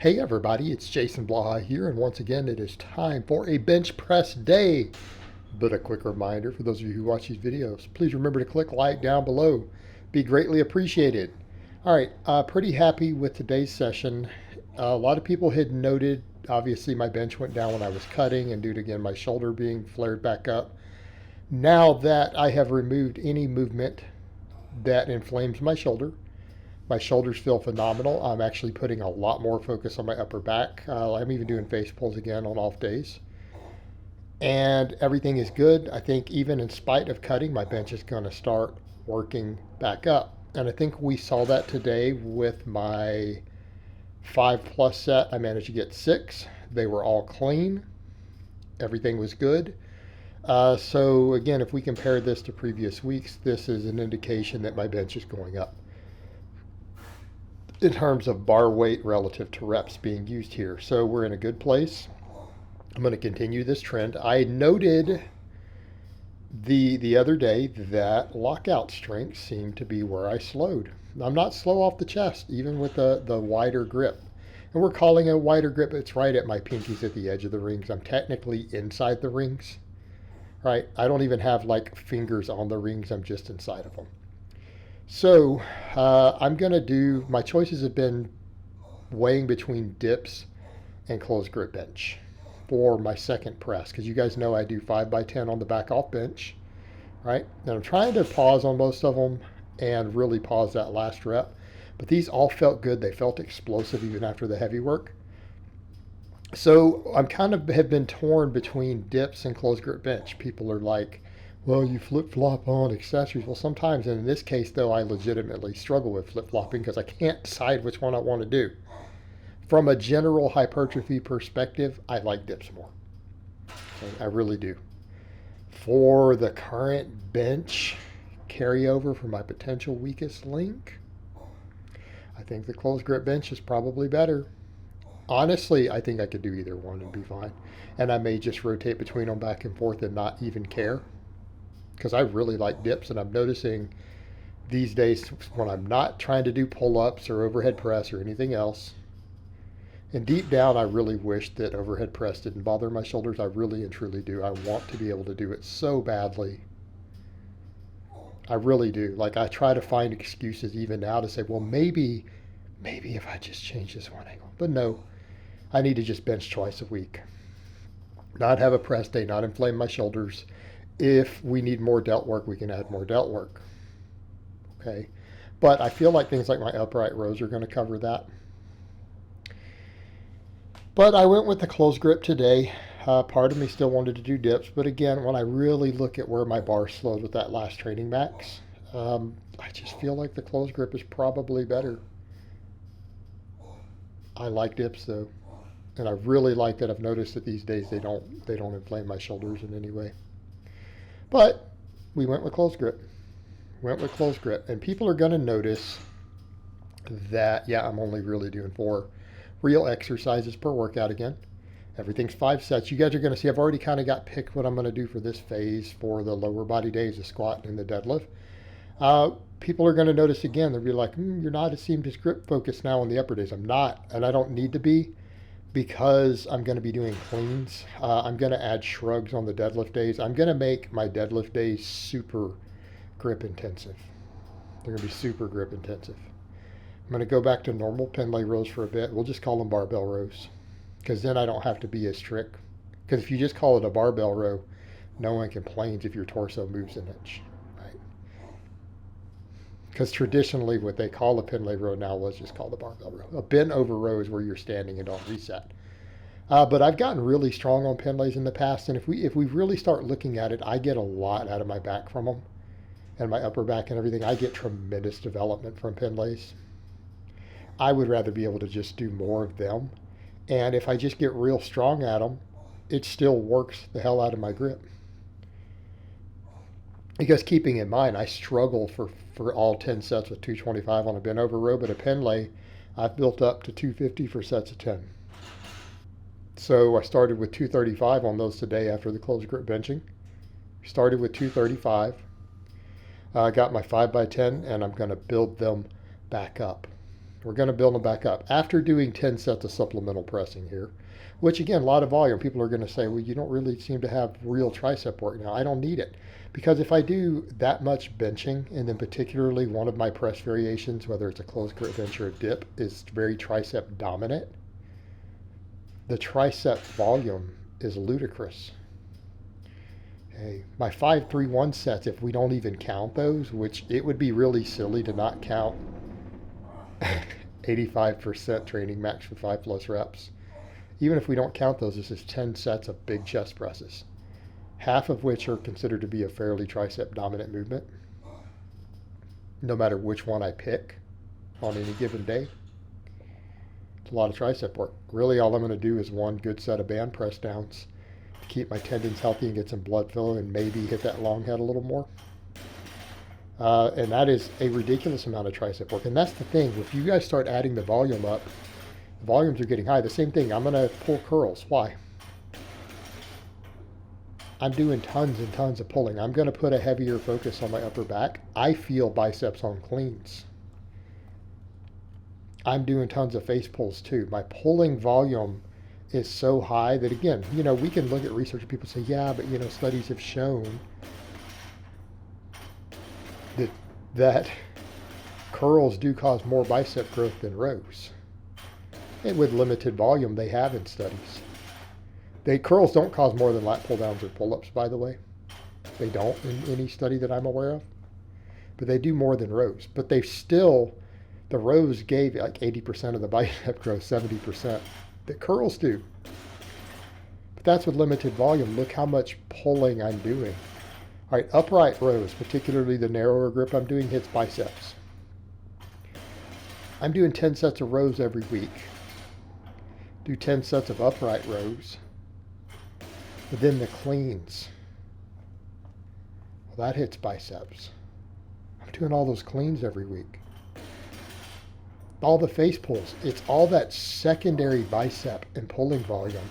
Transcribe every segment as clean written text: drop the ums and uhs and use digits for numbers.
Hey everybody, it's Jason Blaha here, and once again it is time for a bench press day. But a quick reminder for those of you who watch these videos, please remember to click like down below. Be greatly appreciated. All right, pretty happy with today's session. A lot of people had noted, obviously my bench went down when I was cutting and due to, again, my shoulder being flared back up. Now that I have removed any movement that inflames my shoulders feel phenomenal. I'm actually putting a lot more focus on my upper back. I'm even doing face pulls again on off days. And everything is good. I think even in spite of cutting, my bench is going to start working back up. And I think we saw that today with my 5+ set. I managed to get 6. They were all clean. Everything was good. So again, if we compare this to previous weeks, this is an indication that my bench is going up in terms of bar weight relative to reps being used here. So we're in a good place. I'm going to continue this trend. I noted the other day that lockout strength seemed to be where I slowed. I'm not slow off the chest, even with the wider grip. And we're calling it a wider grip. It's right at my pinkies at the edge of the rings. I'm technically inside the rings, right? I don't even have like fingers on the rings. I'm just inside of them. So I'm going to do, my choices have been weighing between dips and closed grip bench for my second press. Because you guys know I do 5x10 on the back off bench, right? And I'm trying to pause on most of them and really pause that last rep. But these all felt good. They felt explosive even after the heavy work. So I'm kind of have been torn between dips and closed grip bench. People are like, well, you flip-flop on accessories. Well, sometimes, and in this case, though, I legitimately struggle with flip-flopping because I can't decide which one I want to do. From a general hypertrophy perspective, I like dips more. So I really do. For the current bench carryover for my potential weakest link, I think the closed grip bench is probably better. Honestly, I think I could do either one and be fine. And I may just rotate between them back and forth and not even care. Because I really like dips, and I'm noticing these days when I'm not trying to do pull-ups or overhead press or anything else, and deep down I really wish that overhead press didn't bother my shoulders. I really and truly do. I want to be able to do it so badly. I really do. Like, I try to find excuses even now to say, well, maybe if I just change this one angle. But no, I need to just bench twice a week. Not have a press day, not inflame my shoulders. If we need more delt work, we can add more delt work. Okay. But I feel like things like my upright rows are going to cover that. But I went with the closed grip today. Part of me still wanted to do dips. But again, when I really look at where my bar slowed with that last training max, I just feel like the closed grip is probably better. I like dips though. And I really like that. I've noticed that these days they don't inflame my shoulders in any way. But we went with closed grip. And people are going to notice that, yeah, I'm only really doing 4 real exercises per workout again. Everything's 5 sets. You guys are going to see I've already kind of got picked what I'm going to do for this phase for the lower body days, the squat and the deadlift. People are going to notice again, they'll be like, you're not, it seems, as grip focused now on the upper days. I'm not, and I don't need to be, because I'm going to be doing cleans. I'm going to add shrugs on the deadlift days. I'm going to make my deadlift days super grip intensive. They're going to be super grip intensive. I'm going to go back to normal Pendlay rows for a bit. We'll just call them barbell rows, because then I don't have to be as strict. Because if you just call it a barbell row, no one complains if your torso moves an inch, right? Because traditionally what they call a Pendlay row now was just called a barbell row. A bent over row is where you're standing and don't reset. But I've gotten really strong on Pendlays in the past, and if we really start looking at it, I get a lot out of my back from them, and my upper back and everything. I get tremendous development from Pendlays. I would rather be able to just do more of them, and if I just get real strong at them, it still works the hell out of my grip. Because keeping in mind, I struggle for all 10 sets with 225 on a bent over row, but a Pendlay, I've built up to 250 for sets of 10. So I started with 235 on those today after the closed grip benching. Started with 235. I got my 5x10, and I'm going to build them back up. We're going to build them back up after doing 10 sets of supplemental pressing here, which again, a lot of volume. People are going to say, well, you don't really seem to have real tricep work. Now, I don't need it because if I do that much benching, and then particularly one of my press variations, whether it's a closed grip bench or a dip, is very tricep dominant, the tricep volume is ludicrous. Okay. My 5-3-1 sets, if we don't even count those, which it would be really silly to not count 85% training max for 5+ reps. Even if we don't count those, this is 10 sets of big chest presses, half of which are considered to be a fairly tricep dominant movement, no matter which one I pick on any given day. It's a lot of tricep work. Really, all I'm going to do is one good set of band press downs to keep my tendons healthy and get some blood flow and maybe hit that long head a little more. And that is a ridiculous amount of tricep work. And that's the thing. If you guys start adding the volume up, the volumes are getting high. The same thing. I'm going to pull curls. Why? I'm doing tons and tons of pulling. I'm going to put a heavier focus on my upper back. I feel biceps on cleans. I'm doing tons of face pulls too. My pulling volume is so high that, again, we can look at research and people say, yeah, but, studies have shown that curls do cause more bicep growth than rows. And with limited volume, they have in studies. Curls don't cause more than lat pull downs or pull-ups, by the way. They don't in any study that I'm aware of. But they do more than rows. But the rows gave like 80% of the bicep growth, 70%. The curls do. But that's with limited volume. Look how much pulling I'm doing. All right, upright rows, particularly the narrower grip I'm doing, hits biceps. I'm doing 10 sets of rows every week. Do 10 sets of upright rows. But then the cleans. Well, that hits biceps. I'm doing all those cleans every week. All the face pulls, it's all that secondary bicep and pulling volume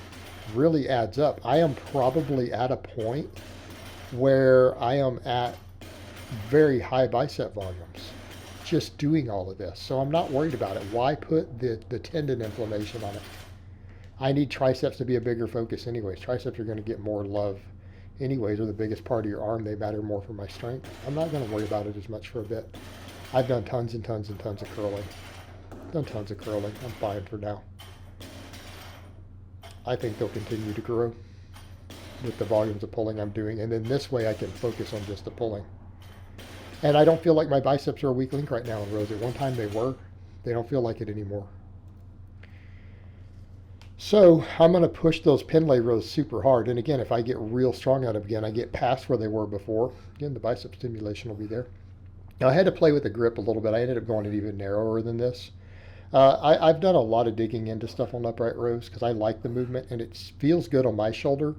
really adds up. I am probably at a point where I am at very high bicep volumes just doing all of this. So I'm not worried about it. Why put the tendon inflammation on it? I need triceps to be a bigger focus anyways. Triceps are going to get more love anyways. They're the biggest part of your arm. They matter more for my strength. I'm not going to worry about it as much for a bit. I've done tons and tons and tons of curling. I'm fine for now. I think they'll continue to grow with the volumes of pulling I'm doing. And then this way I can focus on just the pulling. And I don't feel like my biceps are a weak link right now in rows. At one time they were. They don't feel like it anymore. So I'm going to push those Pendlay rows super hard. And again, if I get real strong out of again, I get past where they were before. Again, the bicep stimulation will be there. Now I had to play with the grip a little bit. I ended up going it even narrower than this. I've done a lot of digging into stuff on upright rows because I like the movement and it feels good on my shoulder,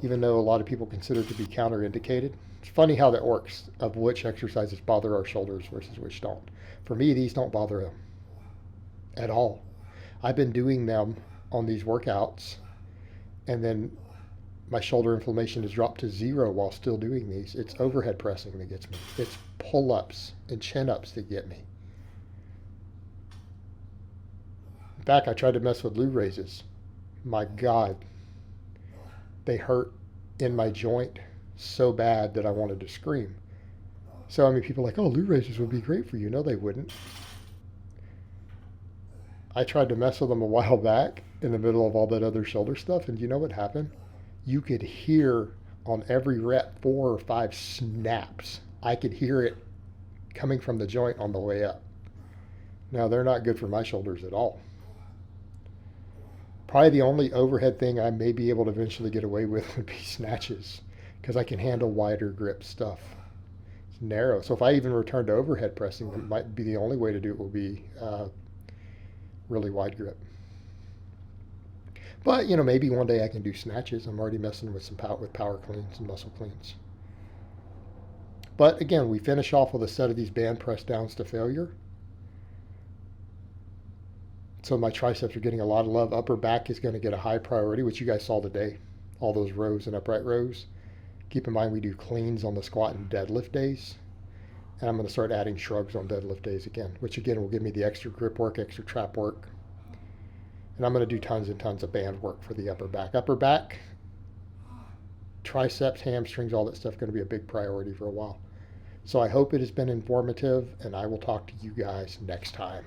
even though a lot of people consider it to be counterindicated. It's funny how that works, of which exercises bother our shoulders versus which don't. For me, these don't bother them at all. I've been doing them on these workouts and then my shoulder inflammation has dropped to 0 while still doing these. It's overhead pressing that gets me. It's pull-ups and chin-ups that get me. In fact, I tried to mess with Lou raises. My God, they hurt in my joint so bad that I wanted to scream. So, people are like, oh, Lou raises would be great for you. No, they wouldn't. I tried to mess with them a while back in the middle of all that other shoulder stuff, and you know what happened? You could hear on every rep 4 or 5 snaps. I could hear it coming from the joint on the way up. Now, they're not good for my shoulders at all. Probably the only overhead thing I may be able to eventually get away with would be snatches, because I can handle wider grip stuff. It's narrow. So if I even return to overhead pressing, it might be the only way to do it will be really wide grip. But, maybe one day I can do snatches. I'm already messing with some power cleans and muscle cleans. But again, we finish off with a set of these band press downs to failure. So my triceps are getting a lot of love. Upper back is going to get a high priority, which you guys saw today. All those rows and upright rows. Keep in mind we do cleans on the squat and deadlift days. And I'm going to start adding shrugs on deadlift days again, which again will give me the extra grip work, extra trap work. And I'm going to do tons and tons of band work for the upper back. Upper back, triceps, hamstrings, all that stuff going to be a big priority for a while. So I hope it has been informative, and I will talk to you guys next time.